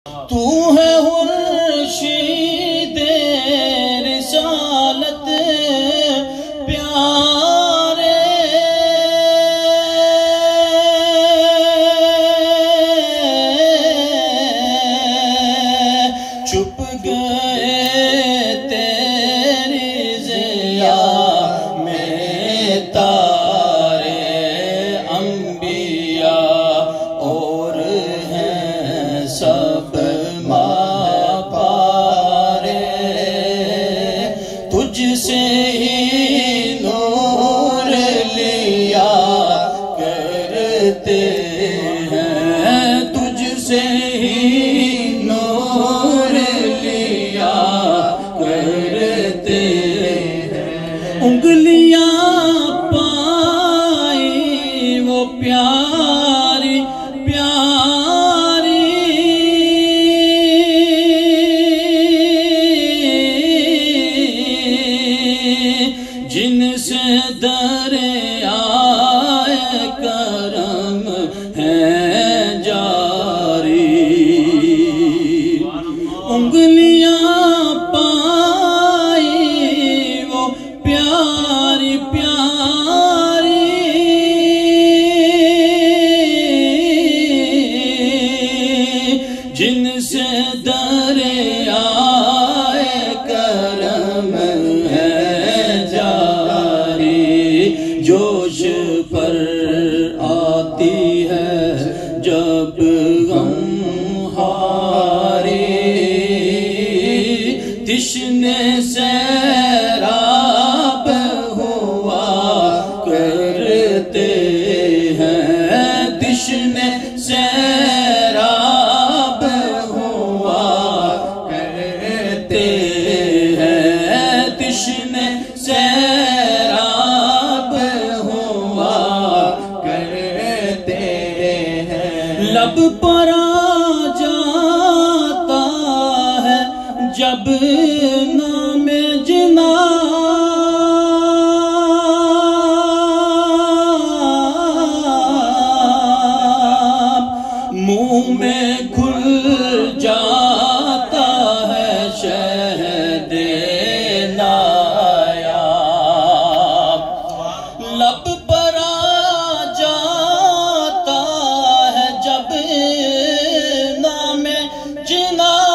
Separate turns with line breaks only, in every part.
تو ہے خورشید رسالت پیارے، چھپ گئے تیری ضیا میں تارے انبیاء، اور ہیں سب تجھ سے ہی نور لیا کرتے ہیں، تجھ سے ہی نور لیا کرتے ہیں، انگلیاں پائی وہ پیاری پیاری، جن سے دریائے کرم ہے جاری، انگلیاں پائی وہ پیاری پیاری، جن سے دریائے کرم ہے جوش پر آتی ہے جب غمخواری، تشنے سیراب ہوا کرتے ہیں، تشنے سیراب ہوا کرتے ہیں، تشنے سیراب لب پر آ جاتا ہے جب نام جناب، منہ میں کھل جاتا ہے شہد نایاب، لب پر آ جاتا ہے جب نام جناب،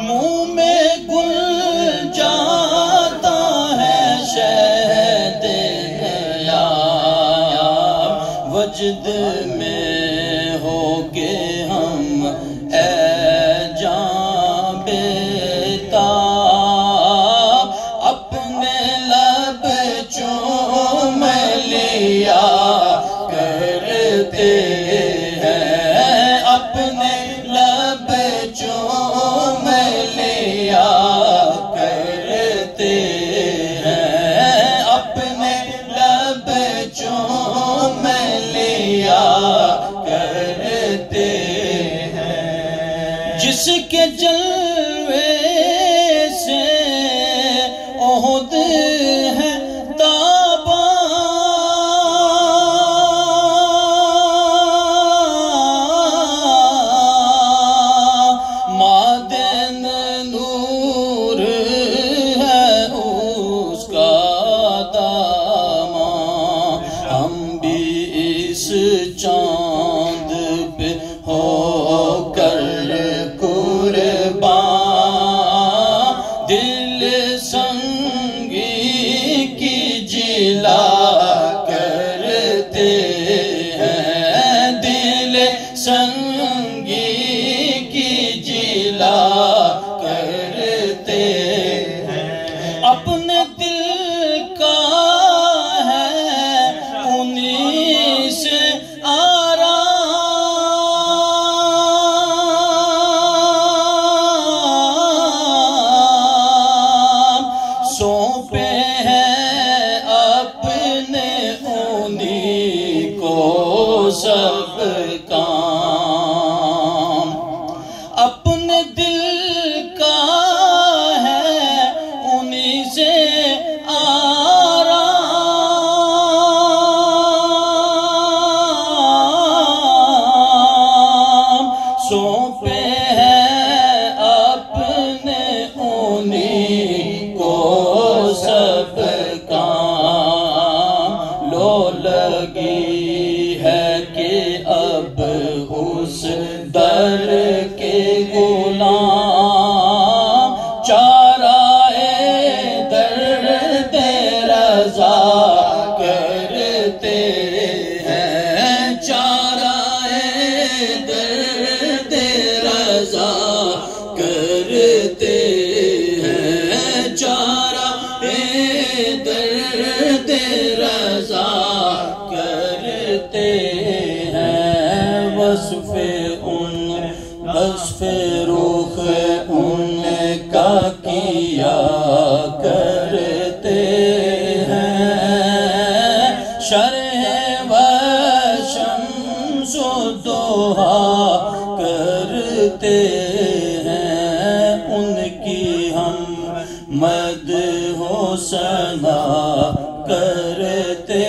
منہ میں گل جاتا ہے شہد نایاب، وجد میں ہو کے ہم اے جاں بیتاب، اپنے لب چوم لیا کرتے ہیں، اپنے لب چوم لیا کرتے ہیں، اپنے لب چوم لیا کرتے ہیں، جس کے جلوے سے احد ہے تاباں، معدن نور ہے اس کا داماں، ہم بھی اس چاند پہ ہو کر قربان، دل سنگی کی جلا کرتے ہیں، دل سنگی کی جلا کرتے ہیں، اپنے دل کا ہے انہی سے آرام، سونپے ہیں اپنے انہی کو سب کام، اپنے دل کا ہے انہی سے درد رضا کرتے ہیں، وصف رخ ان کا کیا کرتے ہیں، شرح و شمس و دوحا کرتے ہیں، ان کی ہم مدح و ثنا کرتے